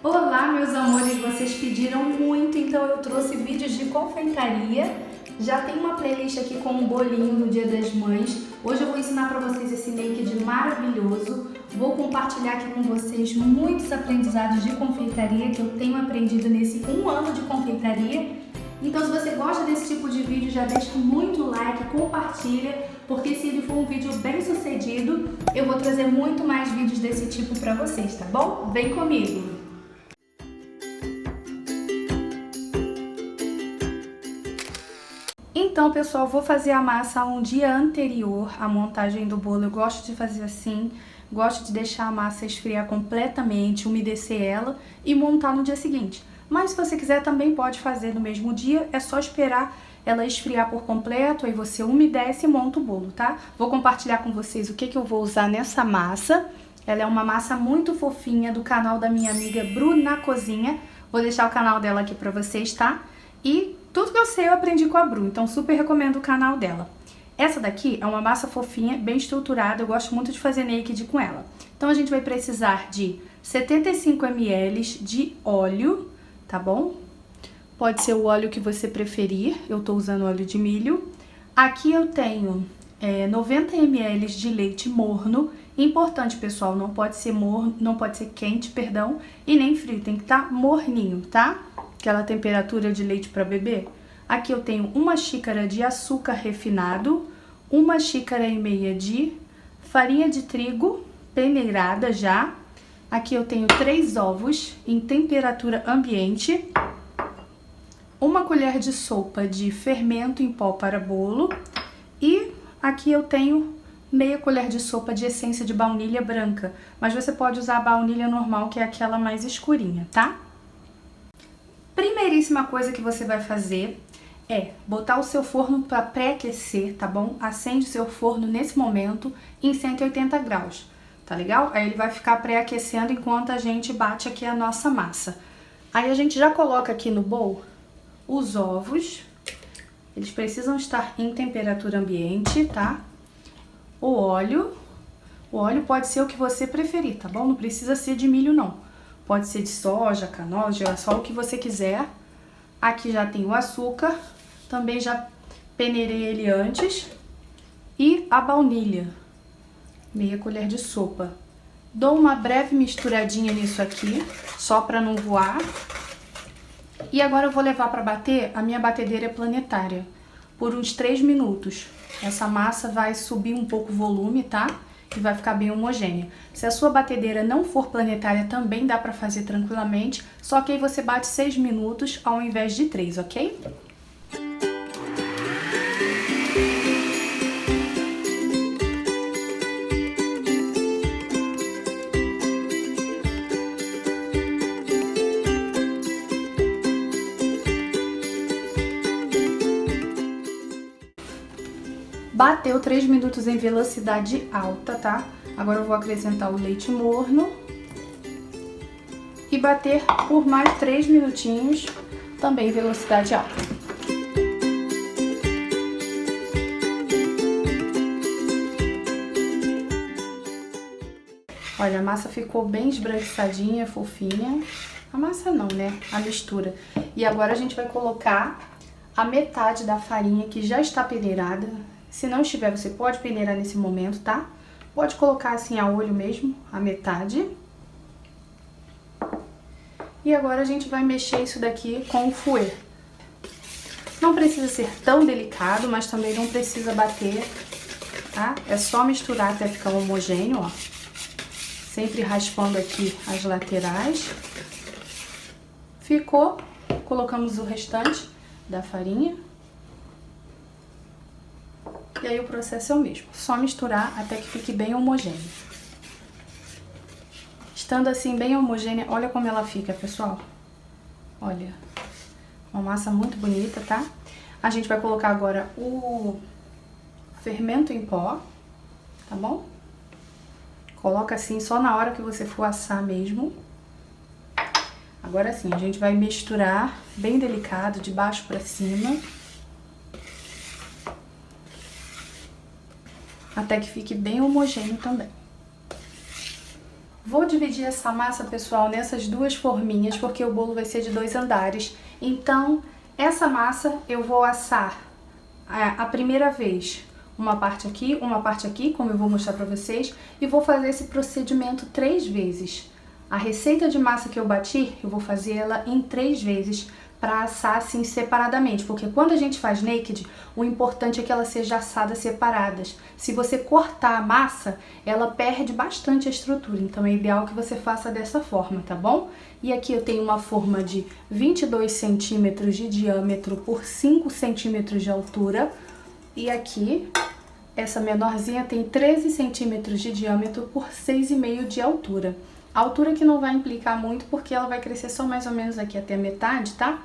Olá, meus amores, vocês pediram muito, então eu trouxe vídeos de confeitaria. Já tem uma playlist aqui com um bolinho no Dia das Mães. Hoje eu vou ensinar para vocês esse naked maravilhoso. Vou compartilhar aqui com vocês muitos aprendizados de confeitaria que eu tenho aprendido nesse 1 ano de confeitaria. Então, se você gosta desse tipo de vídeo, já deixa muito like, compartilha, porque se ele for um vídeo bem sucedido, eu vou trazer muito mais vídeos desse tipo para vocês, tá bom? Vem comigo! Então, pessoal, vou fazer a massa um dia anterior à montagem do bolo. Eu gosto de fazer assim, gosto de deixar a massa esfriar completamente, umedecer ela e montar no dia seguinte. Mas se você quiser também pode fazer no mesmo dia, é só esperar ela esfriar por completo, aí você umedece e monta o bolo, tá? Vou compartilhar com vocês o que eu vou usar nessa massa. Ela é uma massa muito fofinha do canal da minha amiga Bruna Cozinha. Vou deixar o canal dela aqui pra vocês, tá? E tudo que eu sei eu aprendi com a Bru, então super recomendo o canal dela. Essa daqui é uma massa fofinha, bem estruturada, eu gosto muito de fazer naked com ela. Então a gente vai precisar de 75 ml de óleo, tá bom? Pode ser o óleo que você preferir, eu tô usando óleo de milho. Aqui eu tenho 90 ml de leite morno. Importante, pessoal, não pode ser morno, não pode ser quente, perdão, e nem frio, tem que estar morninho, tá? Aquela temperatura de leite para beber. Aqui eu tenho 1 xícara de açúcar refinado, 1,5 xícaras de farinha de trigo peneirada já. Aqui eu tenho 3 ovos em temperatura ambiente, 1 colher de sopa de fermento em pó para bolo e aqui eu tenho meia colher de sopa de essência de baunilha branca, mas você pode usar a baunilha normal, que é aquela mais escurinha, tá? Primeiríssima coisa que você vai fazer é botar o seu forno para pré-aquecer, tá bom? Acende o seu forno nesse momento em 180 graus, tá legal? Aí ele vai ficar pré-aquecendo enquanto a gente bate aqui a nossa massa. Aí a gente já coloca aqui no bowl os ovos, eles precisam estar em temperatura ambiente, tá? O óleo pode ser o que você preferir, tá bom? Não precisa ser de milho não. Pode ser de soja, canola, girassol, o que você quiser. Aqui já tem o açúcar, também já peneirei ele antes. E a baunilha, meia colher de sopa. Dou uma breve misturadinha nisso aqui, só para não voar. E agora eu vou levar para bater, a minha batedeira é planetária, por uns 3 minutos. Essa massa vai subir um pouco o volume, tá? E vai ficar bem homogênea. Se a sua batedeira não for planetária, também dá pra fazer tranquilamente, só que aí você bate 6 minutos ao invés de 3, ok? Bateu 3 minutos em velocidade alta, tá? Agora eu vou acrescentar o leite morno e bater por mais 3 minutinhos, também em velocidade alta. Olha, a massa ficou bem esbranquiçadinha, fofinha. A massa não, né? A mistura. E agora a gente vai colocar a metade da farinha que já está peneirada. Se não estiver, você pode peneirar nesse momento, tá? Pode colocar assim a olho mesmo, a metade. E agora a gente vai mexer isso daqui com o fouet. Não precisa ser tão delicado, mas também não precisa bater, tá? É só misturar até ficar homogêneo, ó. Sempre raspando aqui as laterais. Ficou, colocamos o restante da farinha. E aí o processo é o mesmo, só misturar até que fique bem homogêneo. Estando assim bem homogênea, olha como ela fica, pessoal. Olha, uma massa muito bonita, tá? A gente vai colocar agora o fermento em pó, tá bom? Coloca assim só na hora que você for assar mesmo. Agora sim, a gente vai misturar bem delicado, de baixo pra cima. Até que fique bem homogêneo também. Vou dividir essa massa, pessoal, nessas duas forminhas, porque o bolo vai ser de 2 andares. Então, essa massa eu vou assar a primeira vez uma parte aqui, como eu vou mostrar pra vocês, e vou fazer esse procedimento 3 vezes. A receita de massa que eu bati, eu vou fazer ela em 3 vezes, para assar assim separadamente, porque quando a gente faz naked, o importante é que ela seja assada separadas. Se você cortar a massa, ela perde bastante a estrutura, então é ideal que você faça dessa forma, tá bom? E aqui eu tenho uma forma de 22 centímetros de diâmetro por 5 centímetros de altura, e aqui essa menorzinha tem 13 centímetros de diâmetro por 6,5 de altura. A altura que não vai implicar muito, porque ela vai crescer só mais ou menos aqui até a metade, tá?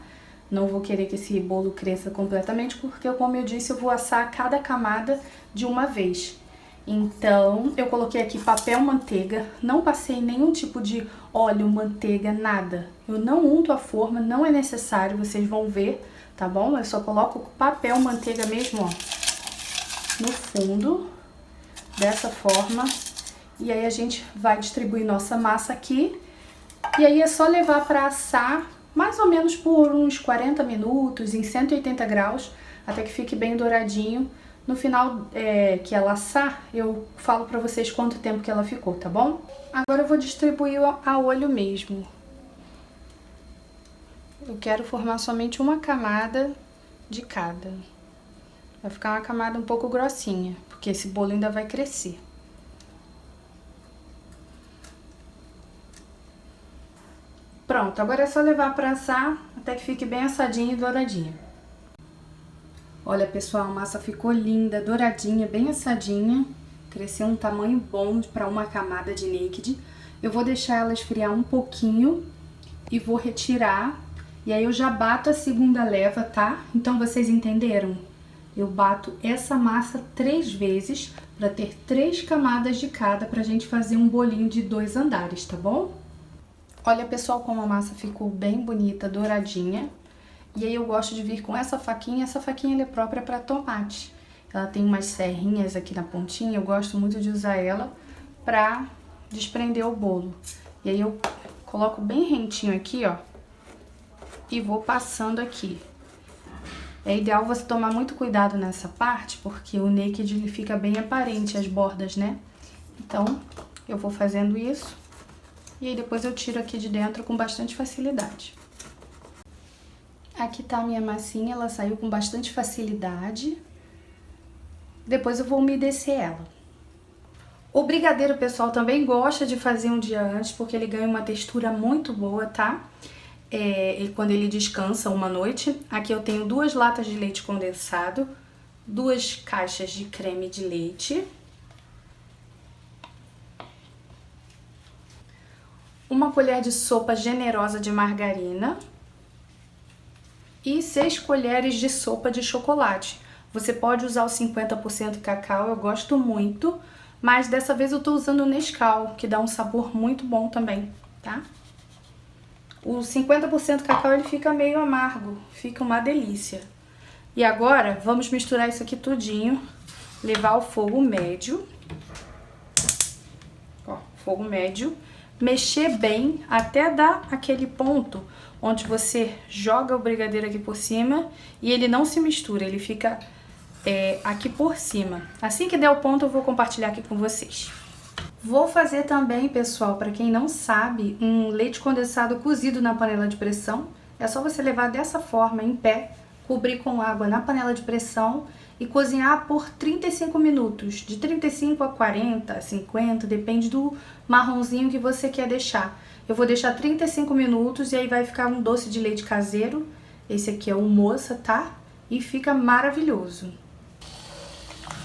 Não vou querer que esse bolo cresça completamente, porque, como eu disse, eu vou assar cada camada de uma vez. Então, eu coloquei aqui papel manteiga, não passei nenhum tipo de óleo, manteiga, nada. Eu não unto a forma, não é necessário, vocês vão ver, tá bom? Eu só coloco papel manteiga mesmo, ó, no fundo, dessa forma. E aí a gente vai distribuir nossa massa aqui, e aí é só levar para assar mais ou menos por uns 40 minutos, em 180 graus, até que fique bem douradinho. No final que ela assar, eu falo pra vocês quanto tempo que ela ficou, tá bom? Agora eu vou distribuir a olho mesmo. Eu quero formar somente uma camada de cada. Vai ficar uma camada um pouco grossinha, porque esse bolo ainda vai crescer. Pronto, agora é só levar para assar até que fique bem assadinha e douradinha. Olha, pessoal, a massa ficou linda, douradinha, bem assadinha. Cresceu um tamanho bom para uma camada de naked. Eu vou deixar ela esfriar um pouquinho e vou retirar. E aí eu já bato a segunda leva, tá? Então vocês entenderam? Eu bato essa massa 3 vezes para ter 3 camadas de cada, pra gente fazer um bolinho de 2 andares, tá bom? Olha, pessoal, como a massa ficou bem bonita, douradinha. E aí eu gosto de vir com essa faquinha ela é própria para tomate. Ela tem umas serrinhas aqui na pontinha, eu gosto muito de usar ela pra desprender o bolo. E aí eu coloco bem rentinho aqui, ó, e vou passando aqui. É ideal você tomar muito cuidado nessa parte, porque o naked ele fica bem aparente, as bordas, né? Então, eu vou fazendo isso. E aí depois eu tiro aqui de dentro com bastante facilidade. Aqui tá a minha massinha, ela saiu com bastante facilidade. Depois eu vou umedecer ela. O brigadeiro, pessoal, também gosta de fazer um dia antes, porque ele ganha uma textura muito boa, tá? Quando ele descansa uma noite. Aqui eu tenho 2 latas de leite condensado, 2 caixas de creme de leite, uma colher de sopa generosa de margarina e 6 colheres de sopa de chocolate. Você pode usar o 50% cacau, eu gosto muito, mas dessa vez eu tô usando o Nescau, que dá um sabor muito bom também, tá? O 50% cacau ele fica meio amargo, fica uma delícia. E agora vamos misturar isso aqui tudinho, levar ao fogo médio. Ó, fogo médio. Mexer bem até dar aquele ponto onde você joga o brigadeiro aqui por cima e ele não se mistura, ele fica aqui por cima. Assim que der o ponto eu vou compartilhar aqui com vocês. Vou fazer também, pessoal, para quem não sabe, um leite condensado cozido na panela de pressão. É só você levar dessa forma, em pé, cobrir com água na panela de pressão e cozinhar por 35 minutos, de 35 a 40, 50, depende do marronzinho que você quer deixar. Eu vou deixar 35 minutos e aí vai ficar um doce de leite caseiro. Esse aqui é o Moça, tá? E fica maravilhoso.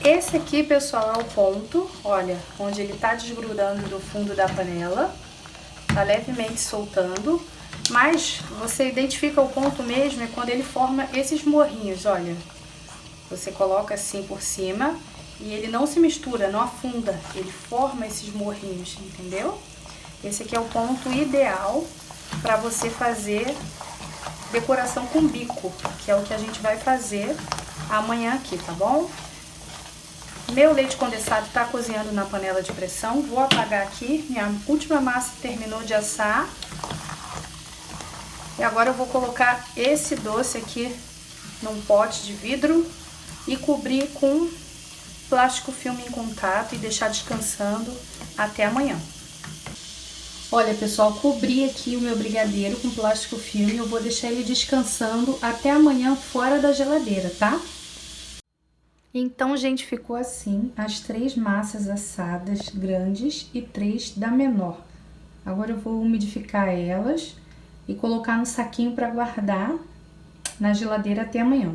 Esse aqui, pessoal, é o ponto, olha, onde ele tá desgrudando do fundo da panela. Tá levemente soltando, mas você identifica o ponto mesmo é quando ele forma esses morrinhos, olha. Você coloca assim por cima e ele não se mistura, não afunda, ele forma esses morrinhos, entendeu? Esse aqui é o ponto ideal para você fazer decoração com bico, que é o que a gente vai fazer amanhã aqui, tá bom? Meu leite condensado tá cozinhando na panela de pressão. Vou apagar aqui. Minha última massa terminou de assar. E agora eu vou colocar esse doce aqui num pote de vidro e cobrir com plástico filme em contato e deixar descansando até amanhã. Olha, pessoal, cobri aqui o meu brigadeiro com plástico filme. Eu vou deixar ele descansando até amanhã fora da geladeira, tá? Então, gente, ficou assim, as 3 massas assadas grandes e 3 da menor. Agora eu vou umidificar elas e colocar no saquinho para guardar na geladeira até amanhã.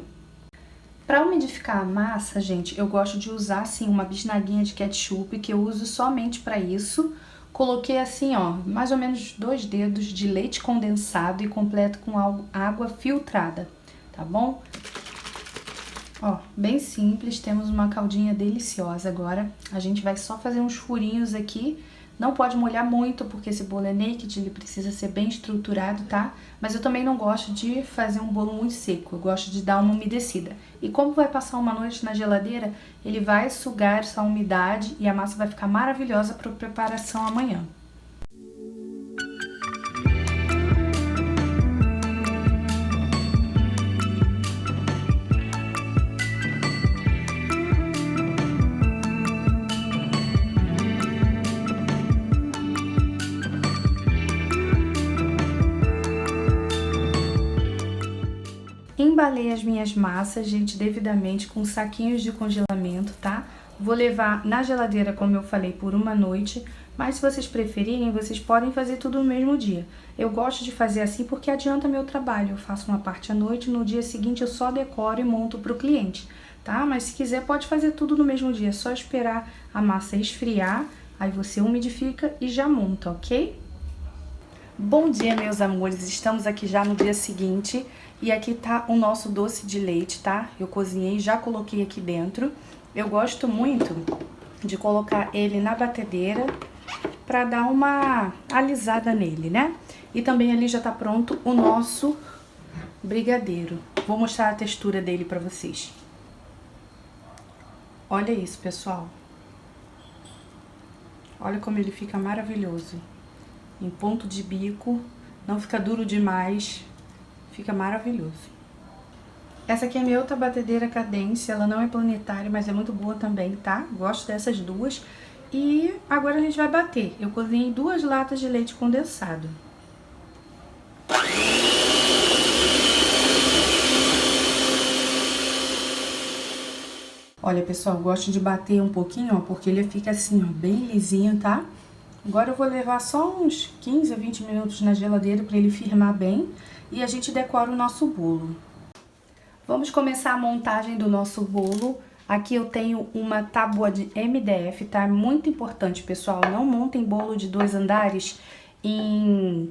Para umidificar a massa, gente, eu gosto de usar assim uma bisnaguinha de ketchup, que eu uso somente para isso. Coloquei assim, ó, mais ou menos 2 dedos de leite condensado e completo com água filtrada, tá bom? Ó, bem simples, temos uma caldinha deliciosa agora. A gente vai só fazer uns furinhos aqui. Não pode molhar muito, porque esse bolo é naked, ele precisa ser bem estruturado, tá? Mas eu também não gosto de fazer um bolo muito seco, eu gosto de dar uma umedecida. E como vai passar uma noite na geladeira, ele vai sugar essa umidade e a massa vai ficar maravilhosa para a preparação amanhã. Embalei as minhas massas, gente, devidamente com saquinhos de congelamento, tá? Vou levar na geladeira, como eu falei, por uma noite, mas se vocês preferirem, vocês podem fazer tudo no mesmo dia. Eu gosto de fazer assim porque adianta meu trabalho. Eu faço uma parte à noite, no dia seguinte eu só decoro e monto pro cliente, tá? Mas se quiser, pode fazer tudo no mesmo dia, é só esperar a massa esfriar, aí você umidifica e já monta, ok? Bom dia, meus amores, estamos aqui já no dia seguinte e aqui tá o nosso doce de leite, tá? Eu cozinhei, já coloquei aqui dentro. Eu gosto muito de colocar ele na batedeira pra dar uma alisada nele, né? E também ali já tá pronto o nosso brigadeiro. Vou mostrar a textura dele pra vocês. Olha isso, pessoal. Olha como ele fica maravilhoso. Em ponto de bico, não fica duro demais, fica maravilhoso. Essa aqui é a minha outra batedeira Cadência, ela não é planetária, mas é muito boa também, tá? Gosto dessas duas. E agora a gente vai bater. Eu cozinhei 2 latas de leite condensado. Olha, pessoal, eu gosto de bater um pouquinho, ó, porque ele fica assim, ó, bem lisinho, tá? Agora eu vou levar só uns 15 a 20 minutos na geladeira para ele firmar bem e a gente decora o nosso bolo. Vamos começar a montagem do nosso bolo. Aqui eu tenho uma tábua de MDF, tá? Muito importante, pessoal, não montem bolo de 2 andares em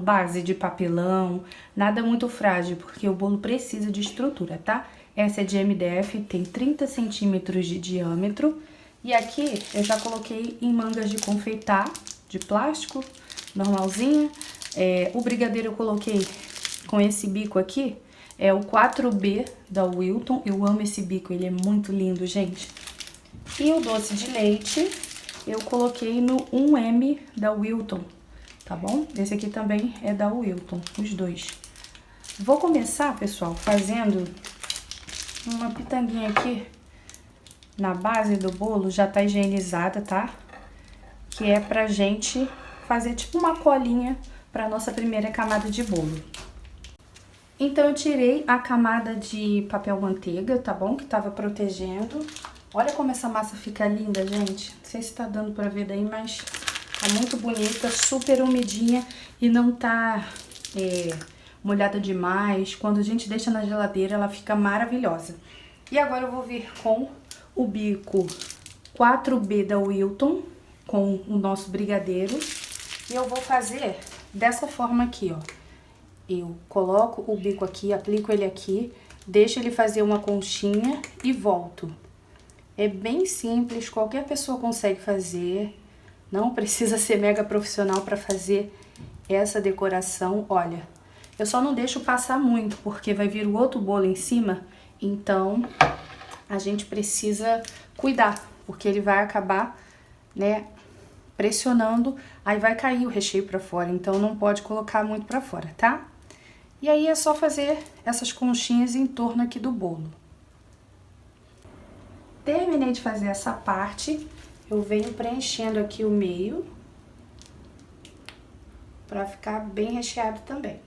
base de papelão, nada muito frágil, porque o bolo precisa de estrutura, tá? Essa é de MDF, tem 30 centímetros de diâmetro. E aqui eu já coloquei em mangas de confeitar, de plástico, normalzinha. O brigadeiro eu coloquei com esse bico aqui, é o 4B da Wilton. Eu amo esse bico, ele é muito lindo, gente. E o doce de leite eu coloquei no 1M da Wilton, tá bom? Esse aqui também é da Wilton, os dois. Vou começar, pessoal, fazendo uma pitanguinha aqui. Na base do bolo já tá higienizada, tá? Que é pra gente fazer tipo uma colinha pra nossa primeira camada de bolo. Então eu tirei a camada de papel manteiga, tá bom? Que tava protegendo. Olha como essa massa fica linda, gente. Não sei se tá dando pra ver daí, mas tá muito bonita, super umidinha e não tá molhada demais. Quando a gente deixa na geladeira, ela fica maravilhosa. E agora eu vou vir com o bico 4B da Wilton, com o nosso brigadeiro. E eu vou fazer dessa forma aqui, ó. Eu coloco o bico aqui, aplico ele aqui, deixo ele fazer uma conchinha e volto. É bem simples, qualquer pessoa consegue fazer. Não precisa ser mega profissional para fazer essa decoração. Olha, eu só não deixo passar muito, porque vai vir o outro bolo em cima. Então, a gente precisa cuidar, porque ele vai acabar, né, pressionando, aí vai cair o recheio pra fora, então não pode colocar muito pra fora, tá? E aí é só fazer essas conchinhas em torno aqui do bolo. Terminei de fazer essa parte, eu venho preenchendo aqui o meio, pra ficar bem recheado também.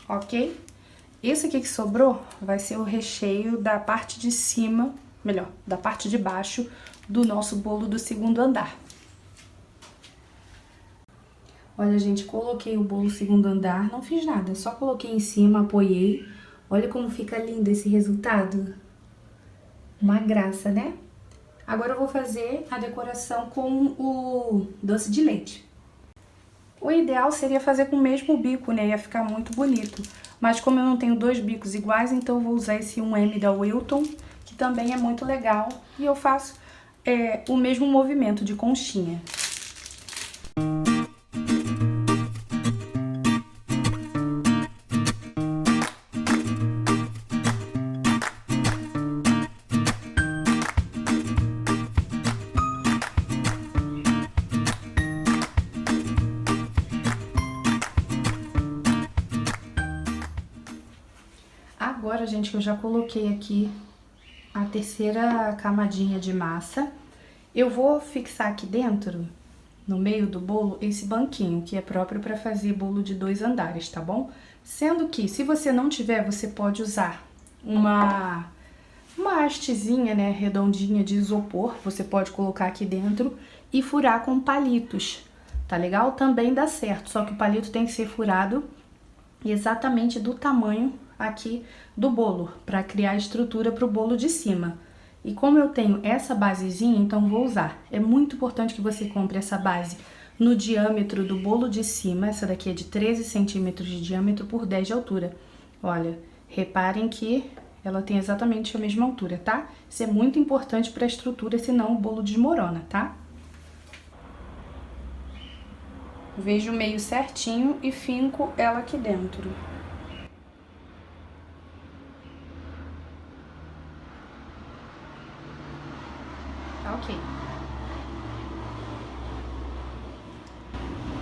Ok? Esse aqui que sobrou vai ser o recheio da parte de cima, melhor, da parte de baixo do nosso bolo do segundo andar. Olha, gente, coloquei o bolo segundo andar, não fiz nada, só coloquei em cima, apoiei. Olha como fica lindo esse resultado. Uma graça, né? Agora eu vou fazer a decoração com o doce de leite. O ideal seria fazer com o mesmo bico, né? Ia ficar muito bonito. Mas como eu não tenho dois bicos iguais, então eu vou usar esse 1M da Wilton, que também é muito legal. E eu faço o mesmo movimento de conchinha. Agora, gente, que eu já coloquei aqui a terceira camadinha de massa, eu vou fixar aqui dentro, no meio do bolo, esse banquinho, que é próprio para fazer bolo de 2 andares, tá bom? Sendo que, se você não tiver, você pode usar uma hastezinha, né, redondinha de isopor, você pode colocar aqui dentro e furar com palitos, tá legal? Também dá certo, só que o palito tem que ser furado exatamente do tamanho aqui do bolo, para criar a estrutura para o bolo de cima. E como eu tenho essa basezinha, então vou usar. É muito importante que você compre essa base no diâmetro do bolo de cima. Essa daqui é de 13 centímetros de diâmetro por 10 de altura. Olha, reparem que ela tem exatamente a mesma altura, tá? Isso é muito importante para a estrutura, senão o bolo desmorona, tá? Vejo o meio certinho e finco ela aqui dentro. Ok.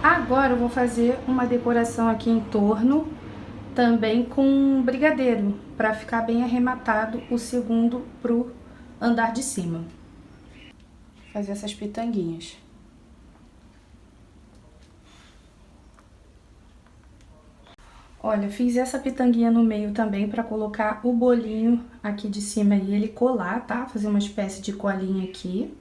Agora eu vou fazer uma decoração aqui em torno, também com brigadeiro, para ficar bem arrematado o segundo pro andar de cima. Fazer essas pitanguinhas. Olha, fiz essa pitanguinha no meio também para colocar o bolinho aqui de cima e ele colar, tá? Fazer uma espécie de colinha aqui.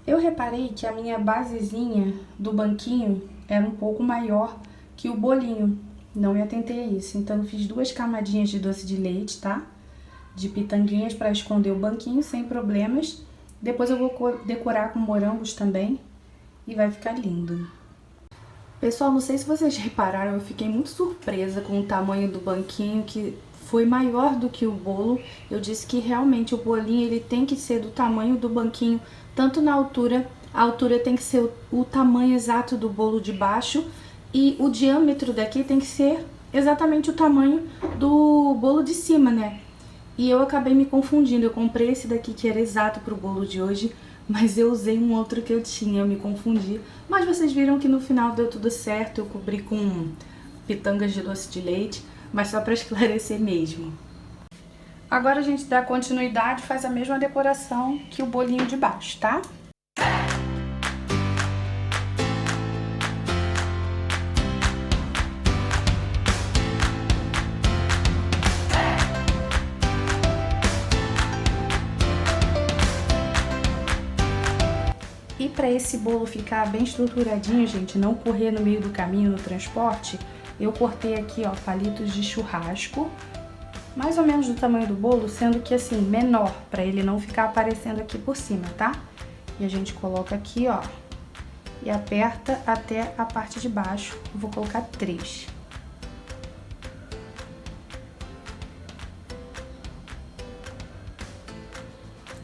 Eu reparei que a minha basezinha do banquinho era um pouco maior que o bolinho. Não me atentei a isso, então eu fiz 2 camadinhas de doce de leite, tá? De pitanguinhas para esconder o banquinho sem problemas. Depois eu vou decorar com morangos também e vai ficar lindo. Pessoal, não sei se vocês repararam, eu fiquei muito surpresa com o tamanho do banquinho, que foi maior do que o bolo. Eu disse que realmente o bolinho ele tem que ser do tamanho do banquinho, tanto na altura, a altura tem que ser o tamanho exato do bolo de baixo e o diâmetro daqui tem que ser exatamente o tamanho do bolo de cima, né? E eu acabei me confundindo, eu comprei esse daqui que era exato pro bolo de hoje, mas eu usei um outro que eu tinha, eu me confundi. Mas vocês viram que no final deu tudo certo, eu cobri com pitangas de doce de leite, mas só para esclarecer mesmo. Agora a gente dá continuidade, faz a mesma decoração que o bolinho de baixo, tá? E para esse bolo ficar bem estruturadinho, gente, não correr no meio do caminho no transporte, eu cortei aqui, ó, palitos de churrasco, mais ou menos do tamanho do bolo, sendo que assim, menor, para ele não ficar aparecendo aqui por cima, tá? E a gente coloca aqui, ó, e aperta até a parte de baixo. Eu vou colocar 3.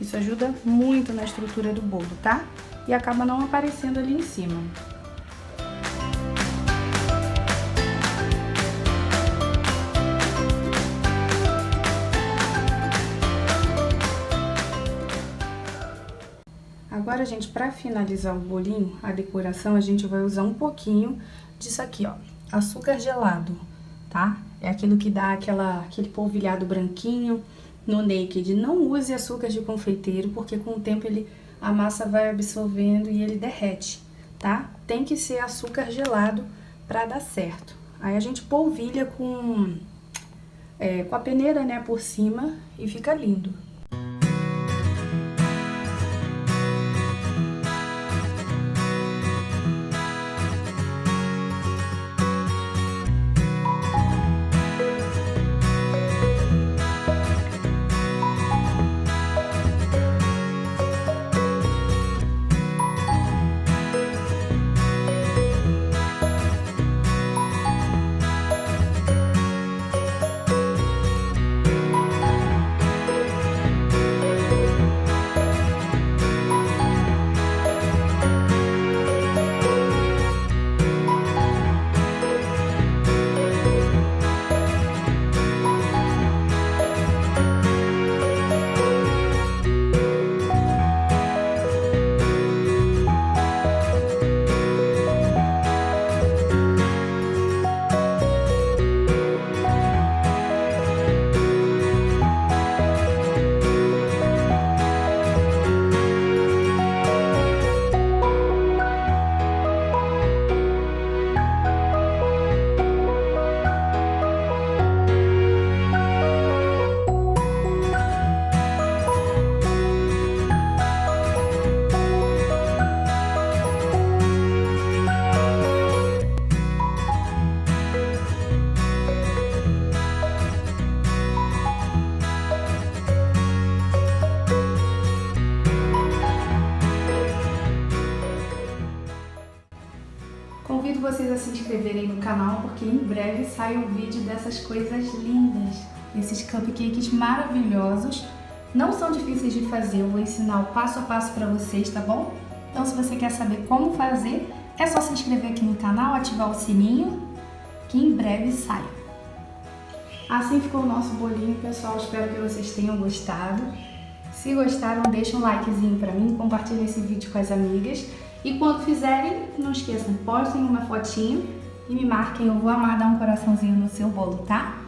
Isso ajuda muito na estrutura do bolo, tá? e acaba não aparecendo ali em cima. Agora, gente, para finalizar o bolinho, a decoração, a gente vai usar um pouquinho disso aqui, ó, açúcar gelado, tá? É aquilo que dá aquele polvilhado branquinho no naked. Não use açúcar de confeiteiro, porque com o tempo a massa vai absorvendo e ele derrete, tá? Tem que ser açúcar gelado para dar certo. Aí a gente polvilha com a peneira, né, por cima e fica lindo. Convido vocês a se inscreverem no canal, porque em breve sai um vídeo dessas coisas lindas, esses cupcakes maravilhosos. Não são difíceis de fazer, eu vou ensinar o passo a passo para vocês, tá bom? Então, se você quer saber como fazer, é só se inscrever aqui no canal, ativar o sininho, que em breve sai. Assim ficou o nosso bolinho, pessoal. Espero que vocês tenham gostado. Se gostaram, deixa um likezinho pra mim, compartilha esse vídeo com as amigas. E quando fizerem, não esqueçam, postem uma fotinho e me marquem. Eu vou amar dar um coraçãozinho no seu bolo, tá?